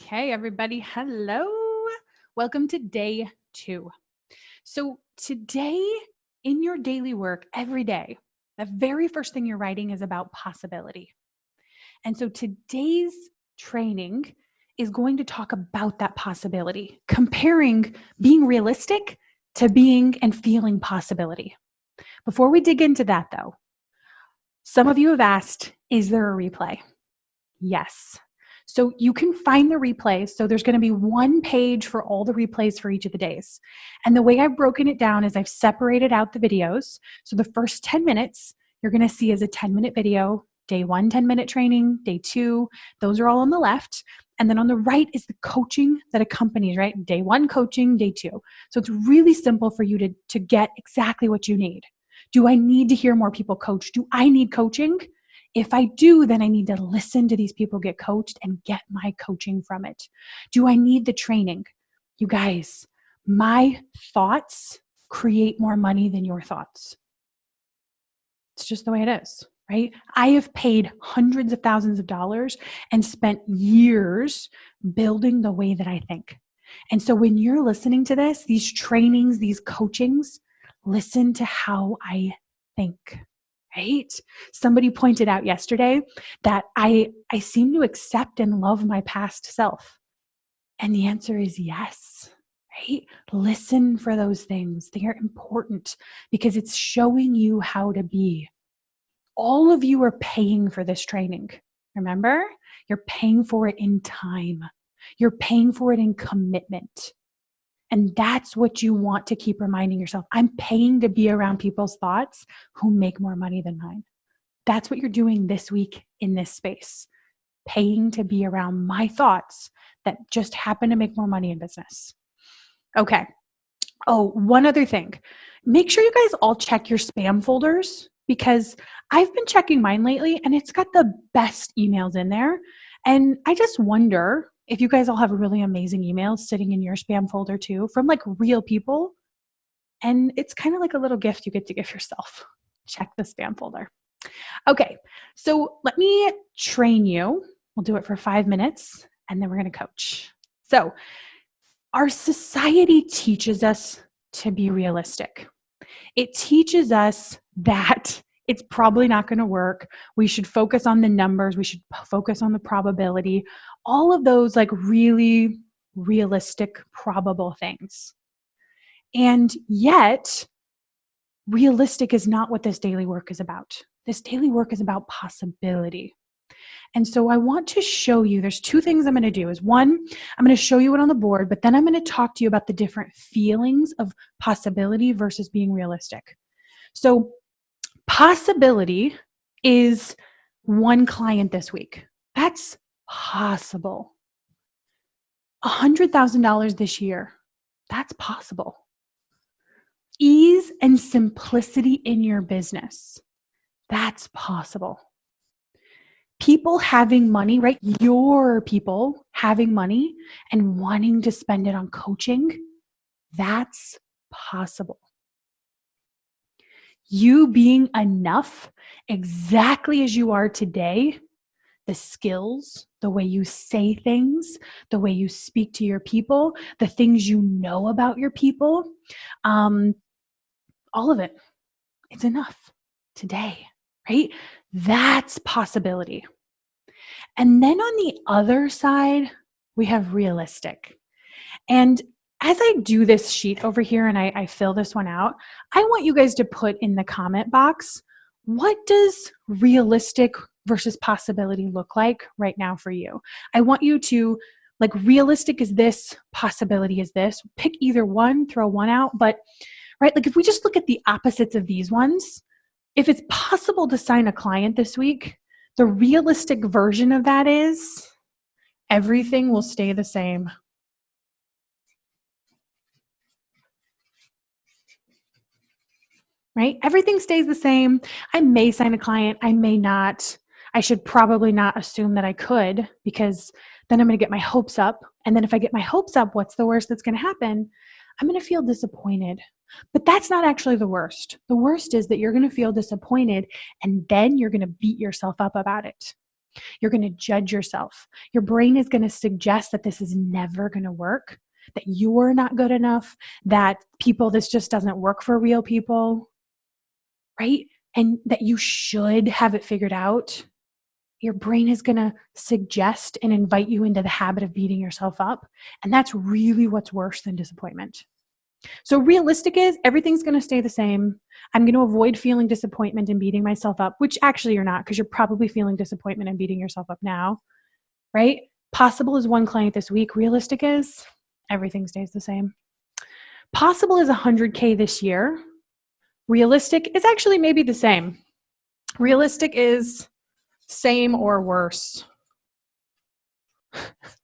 Okay, everybody. Hello. Welcome to day 2. So, today in your daily work, every day, the very first thing you're writing is about possibility. And so, today's training is going to talk about that possibility, comparing being realistic to being and feeling possibility. Before we dig into that, though, some of you have asked, is there a replay? Yes. So you can find the replays. So there's going to be one page for all the replays for each of the days. And the way I've broken it down is I've separated out the videos. So the first 10 minutes you're going to see as a 10-minute video. Day 1, 10-minute training. Day 2, those are all on the left. And then on the right is the coaching that accompanies, right? Day 1 coaching, day 2. So it's really simple for you to get exactly what you need. Do I need to hear more people coach? Do I need coaching? If I do, then I need to listen to these people get coached and get my coaching from it. Do I need the training? You guys, my thoughts create more money than your thoughts. It's just the way it is, right? I have paid hundreds of thousands of dollars and spent years building the way that I think. And so when you're listening to this, these trainings, these coachings, listen to how I think. Right? Somebody pointed out yesterday that I seem to accept and love my past self. And the answer is yes. Right? Listen for those things. They are important because it's showing you how to be. All of you are paying for this training. Remember? You're paying for it in time. You're paying for it in commitment. And that's what you want to keep reminding yourself. I'm paying to be around people's thoughts who make more money than mine. That's what you're doing this week in this space. Paying to be around my thoughts that just happen to make more money in business. Okay. Oh, one other thing. Make sure you guys all check your spam folders because I've been checking mine lately and it's got the best emails in there. And I just wonder if you guys all have really amazing emails sitting in your spam folder too from like real people. And it's kind of like a little gift you get to give yourself. Check the spam folder. Okay, so let me train you. We'll do it for 5 minutes and then we're going to coach. So, our society teaches us to be realistic. It teaches us that it's probably not going to work. We should focus on the numbers. We should focus on the probability. All of those like really realistic, probable things. And yet, realistic is not what this daily work is about. This daily work is about possibility. And so I want to show you, there's 2 things I'm going to do. Is one, I'm going to show you it on the board, but then I'm going to talk to you about the different feelings of possibility versus being realistic. So possibility is 1 client this week. That's possible. $100,000 this year. That's possible. Ease and simplicity in your business. That's possible. People having money, right? Your people having money and wanting to spend it on coaching, that's possible. You being enough exactly as you are today, the skills, the way you say things, the way you speak to your people, the things you know about your people, all of it, it's enough today, right? That's possibility. And then on the other side, we have realistic. And as I do this sheet over here and I fill this one out, I want you guys to put in the comment box, what does realistic versus possibility look like right now for you? I want you to, like, realistic is this, possibility is this. Pick either one, throw one out. But, right, like if we just look at the opposites of these ones, if it's possible to sign a client this week, the realistic version of that is everything will stay the same. Right? Everything stays the same. I may sign a client. I may not. I should probably not assume that I could because then I'm going to get my hopes up. And then if I get my hopes up, what's the worst that's going to happen? I'm going to feel disappointed. But that's not actually the worst. The worst is that you're going to feel disappointed and then you're going to beat yourself up about it. You're going to judge yourself. Your brain is going to suggest that this is never going to work, that you're not good enough, that this just doesn't work for real people, right? And that you should have it figured out. Your brain is going to suggest and invite you into the habit of beating yourself up. And that's really what's worse than disappointment. So realistic is everything's going to stay the same. I'm going to avoid feeling disappointment and beating myself up, which actually you're not, because you're probably feeling disappointment and beating yourself up now, right? Possible is one client this week. Realistic is everything stays the same. Possible is 100K this year. Realistic is actually maybe the same. Realistic is same or worse.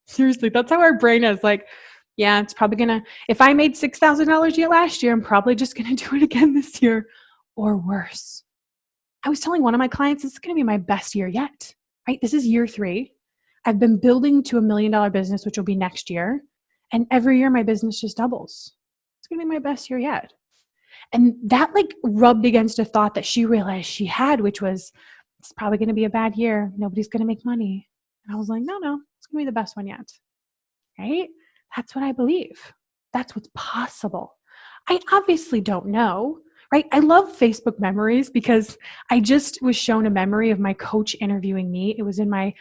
Seriously, that's how our brain is. Like, yeah, it's probably gonna, if I made $6,000 last year, I'm probably just gonna do it again this year or worse. I was telling one of my clients, this is gonna be my best year yet, right? This is year 3. I've been building to $1 million business, which will be next year. And every year my business just doubles. It's gonna be my best year yet. And that rubbed against a thought that she realized she had, which was, it's probably gonna be a bad year. Nobody's gonna make money. And I was like, no, it's gonna be the best one yet, right? That's what I believe. That's what's possible. I obviously don't know, right? I love Facebook memories because I just was shown a memory of my coach interviewing me. It was in my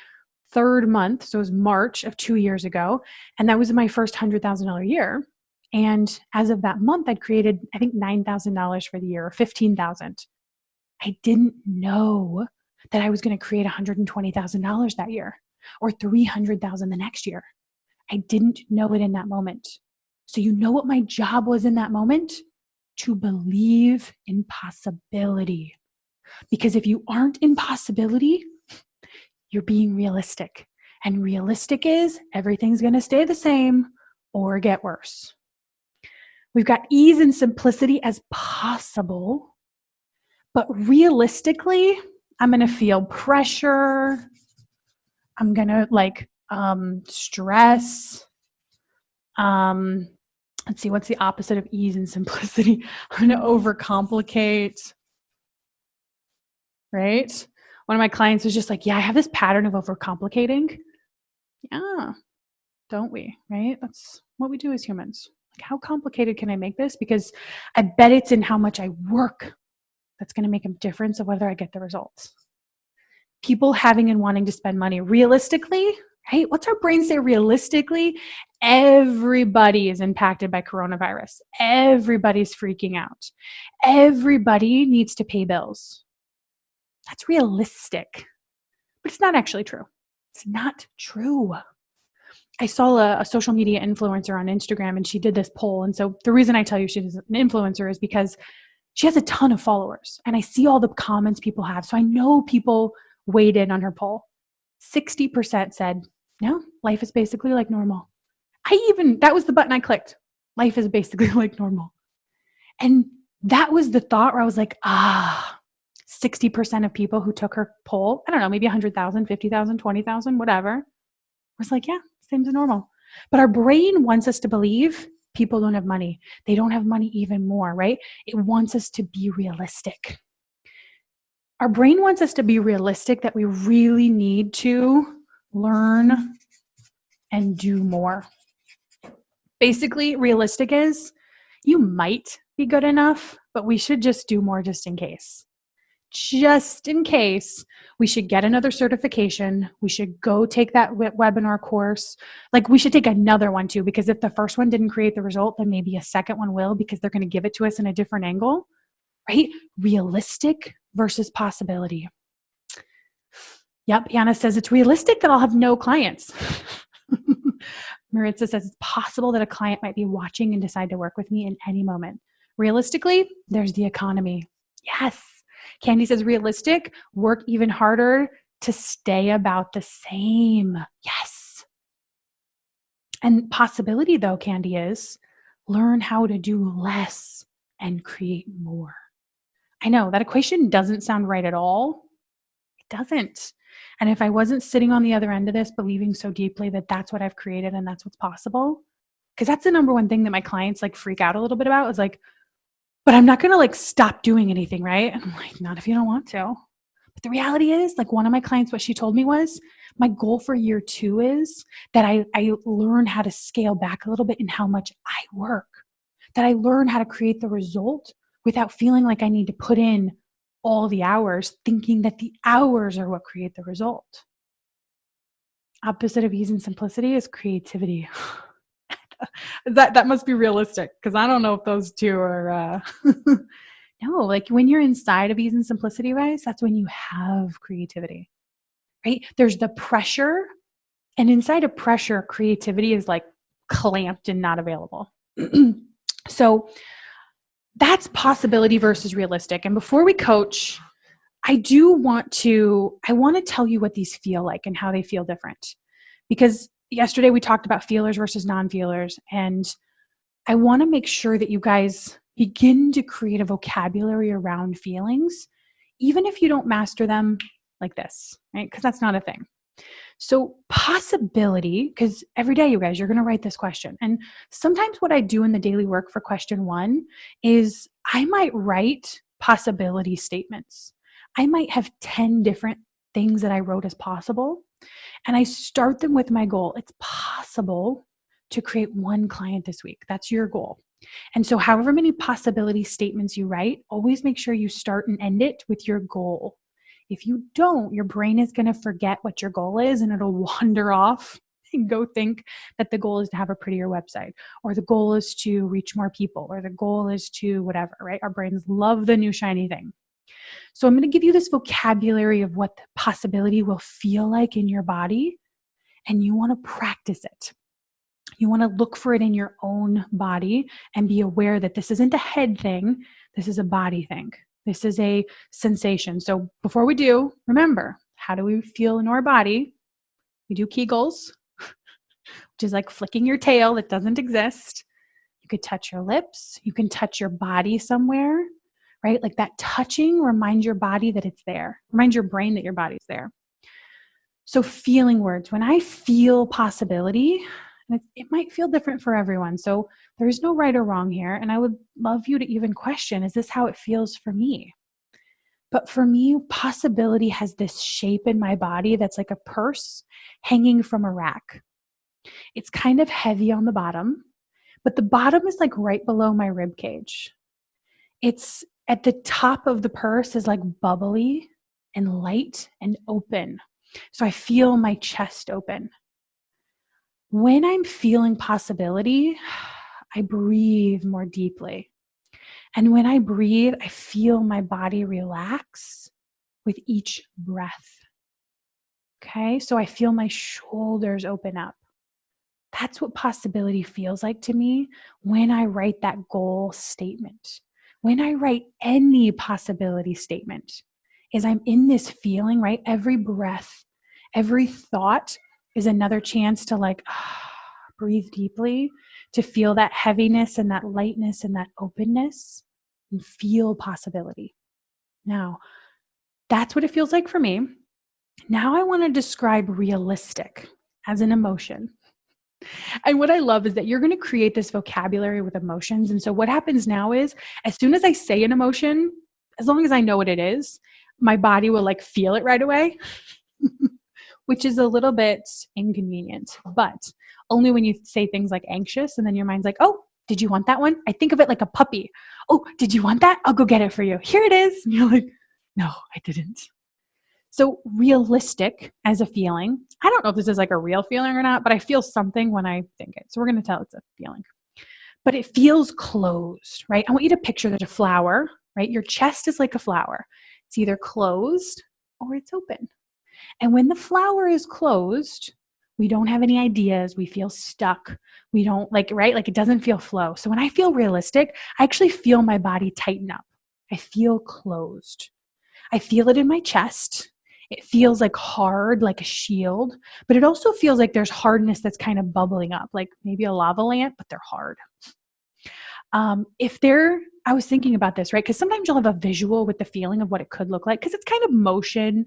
3rd month. So it was March of 2 years ago. And that was my first $100,000 year. And as of that month, I'd created, I think, $9,000 for the year, or $15,000. I didn't know that I was going to create $120,000 that year or $300,000 the next year. I didn't know it in that moment. So you know what my job was in that moment? To believe in possibility. Because if you aren't in possibility, you're being realistic. And realistic is everything's going to stay the same or get worse. We've got ease and simplicity as possible. But realistically, I'm going to feel pressure. I'm going to stress. Let's see, what's the opposite of ease and simplicity? I'm going to overcomplicate, right? One of my clients was just like, yeah, I have this pattern of overcomplicating. Yeah, don't we, right? That's what we do as humans. Like, how complicated can I make this? Because I bet it's in how much I work that's going to make a difference of whether I get the results. People having and wanting to spend money realistically, right? What's our brain say realistically? Everybody is impacted by coronavirus. Everybody's freaking out. Everybody needs to pay bills. That's realistic, but it's not actually true. It's not true. I saw a social media influencer on Instagram, and she did this poll. And so the reason I tell you she's an influencer is because she has a ton of followers, and I see all the comments people have. So I know people weighed in on her poll. 60% said, no, life is basically like normal. That was the button I clicked. Life is basically like normal. And that was the thought where I was like, 60% of people who took her poll, I don't know, maybe 100,000, 50,000, 20,000, whatever, was like, yeah, seems normal. But our brain wants us to believe people don't have money. They don't have money even more, right? It wants us to be realistic. Our brain wants us to be realistic that we really need to learn and do more. Basically, realistic is you might be good enough, but we should just do more just in case. Just in case, we should get another certification. We should go take that webinar course. We should take another one too, because if the first one didn't create the result, then maybe a second one will, because they're going to give it to us in a different angle, right? Realistic versus possibility. Yep, Anna says it's realistic that I'll have no clients. Maritza says it's possible that a client might be watching and decide to work with me in any moment. Realistically, there's the economy. Yes. Candy says realistic, work even harder to stay about the same. Yes. And possibility though, Candy, is learn how to do less and create more. I know that equation doesn't sound right at all. It doesn't. And if I wasn't sitting on the other end of this, believing so deeply that that's what I've created and that's what's possible, because that's the number one thing that my clients freak out a little bit about is but I'm not going to stop doing anything, right? And I'm like, not if you don't want to. But the reality is, like one of my clients, what she told me was, my goal for year 2 is that I learn how to scale back a little bit in how much I work, that I learn how to create the result without feeling like I need to put in all the hours, thinking that the hours are what create the result. Opposite of ease and simplicity is creativity. That must be realistic, because I don't know if those two are no, like when you're inside of ease and simplicity, right? That's when you have creativity, right? There's the pressure, and inside of pressure, creativity is like clamped and not available. So that's possibility versus realistic. And before we coach, I want to tell you what these feel like and how they feel different. Because yesterday we talked about feelers versus non-feelers, and I want to make sure that you guys begin to create a vocabulary around feelings, even if you don't master them like this, right? Because that's not a thing. So possibility, because every day, you guys, you're going to write this question. And sometimes what I do in the daily work for question 1 is I might write possibility statements. I might have 10 different things that I wrote as possible. And I start them with my goal. It's possible to create 1 client this week. That's your goal. And so however many possibility statements you write, always make sure you start and end it with your goal. If you don't, your brain is going to forget what your goal is, and it'll wander off and go think that the goal is to have a prettier website, or the goal is to reach more people, or the goal is to whatever, right? Our brains love the new shiny thing. So I'm going to give you this vocabulary of what the possibility will feel like in your body, and you want to practice it. You want to look for it in your own body and be aware that this isn't a head thing. This is a body thing. This is a sensation. So before we do, remember, how do we feel in our body? We do Kegels, which is like flicking your tail that doesn't exist. You could touch your lips. You can touch your body somewhere, right? Like that touching reminds your body that it's there. Reminds your brain that your body's there. So feeling words. When I feel possibility, and it might feel different for everyone. So there is no right or wrong here. And I would love you to even question, is this how it feels for me? But for me, possibility has this shape in my body that's like a purse hanging from a rack. It's kind of heavy on the bottom, but the bottom is like right below my rib cage. It's at the top of the purse is like bubbly and light and open. So I feel my chest open. When I'm feeling possibility, I breathe more deeply. And when I breathe, I feel my body relax with each breath. Okay, so I feel my shoulders open up. That's what possibility feels like to me when I write that goal statement. When I write any possibility statement, is I'm in this feeling, right? Every breath, every thought is another chance to like breathe deeply, to feel that heaviness and that lightness and that openness, and feel possibility. Now, that's what it feels like for me. Now I want to describe realistic as an emotion. And what I love is that you're going to create this vocabulary with emotions. And so what happens now is, as soon as I say an emotion, as long as I know what it is, my body will like feel it right away, which is a little bit inconvenient, but only when you say things like anxious, and then your mind's like, oh, did you want that one? I think of it like a puppy. Oh, did you want that? I'll go get it for you. Here it is. And you're like, no, I didn't. So realistic as a feeling. I don't know if this is like a real feeling or not, but I feel something when I think it. So we're going to tell it's a feeling. But it feels closed, right? I want you to picture there's a flower, right? Your chest is like a flower. It's either closed or it's open. And when the flower is closed, we don't have any ideas. We feel stuck. We don't like, right? Like it doesn't feel flow. So when I feel realistic, I actually feel my body tighten up. I feel closed. I feel it in my chest. It feels like hard, like a shield, but it also feels like there's hardness that's kind of bubbling up, like maybe a lava lamp, but they're hard. I was thinking about this, right? Because sometimes you'll have a visual with the feeling of what it could look like, because it's kind of motion.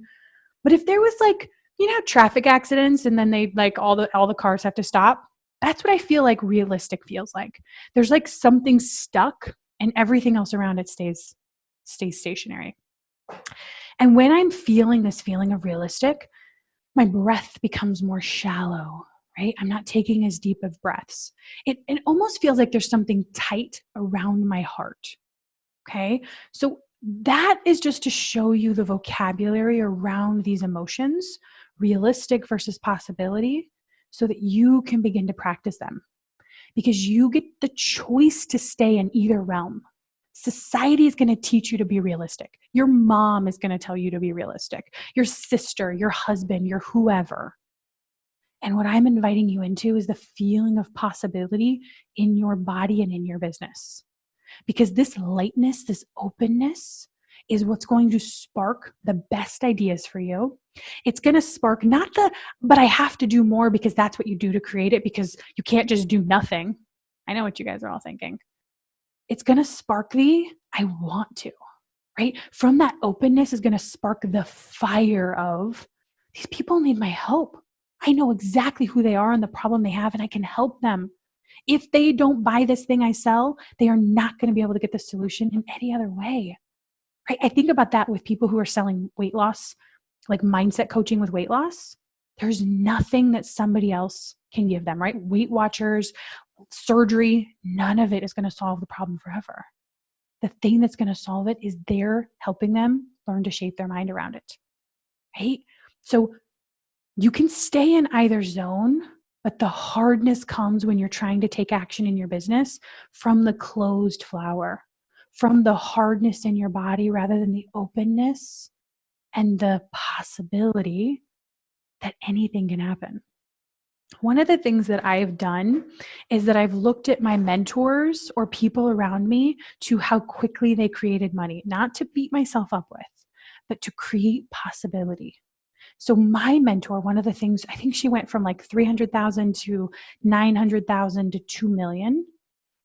But if there was like, you know, traffic accidents and then they like all the cars have to stop, that's what I feel like realistic feels like. There's like something stuck and everything else around it stays stationary. And when I'm feeling this feeling of realistic, my breath becomes more shallow, right? I'm not taking as deep of breaths. It almost feels like there's something tight around my heart. Okay. So that is just to show you the vocabulary around these emotions, realistic versus possibility, so that you can begin to practice them because you get the choice to stay in either realm. Society is going to teach you to be realistic. Your mom is going to tell you to be realistic. Your sister, your husband, your whoever. And what I'm inviting you into is the feeling of possibility in your body and in your business. Because this lightness, this openness is what's going to spark the best ideas for you. It's going to spark not the, but I have to do more because that's what you do to create it because you can't just do nothing. I know what you guys are all thinking. It's going to spark the, I want to, right? From that openness is going to spark the fire of, these people need my help. I know exactly who they are and the problem they have, and I can help them. If they don't buy this thing I sell, they are not going to be able to get the solution in any other way. Right? I think about that with people who are selling weight loss, like mindset coaching with weight loss. There's nothing that somebody else can give them, right? Weight Watchers, surgery, none of it is going to solve the problem forever. The thing that's going to solve it is they're helping them learn to shape their mind around it. Right? So you can stay in either zone, but the hardness comes when you're trying to take action in your business from the closed flower, from the hardness in your body rather than the openness and the possibility that anything can happen. One of the things that I've done is that I've looked at my mentors or people around me to how quickly they created money, not to beat myself up with, but to create possibility. So my mentor, one of the things, I think she went from like 300,000 to 900,000 to 2 million.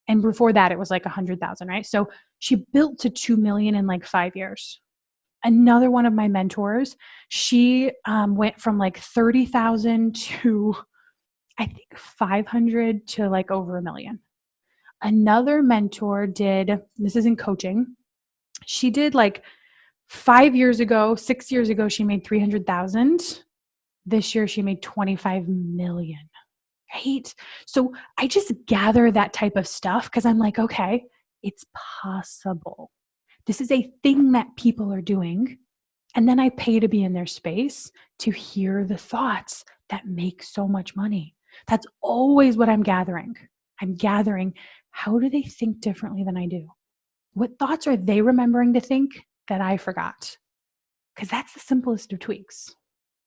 And before that, it was like 100,000, right? So she built to 2 million in like 5 years. Another one of my mentors, she went from like 30,000 to I think 500 to like over a million. Another mentor did, this is in coaching. She did like 5 years ago, 6 years ago, she made 300,000. This year she made 25 million, right? So I just gather that type of stuff because I'm like, okay, it's possible. This is a thing that people are doing. And then I pay to be in their space to hear the thoughts that make so much money. That's always what I'm gathering. I'm gathering, how do they think differently than I do? What thoughts are they remembering to think that I forgot? Because that's the simplest of tweaks.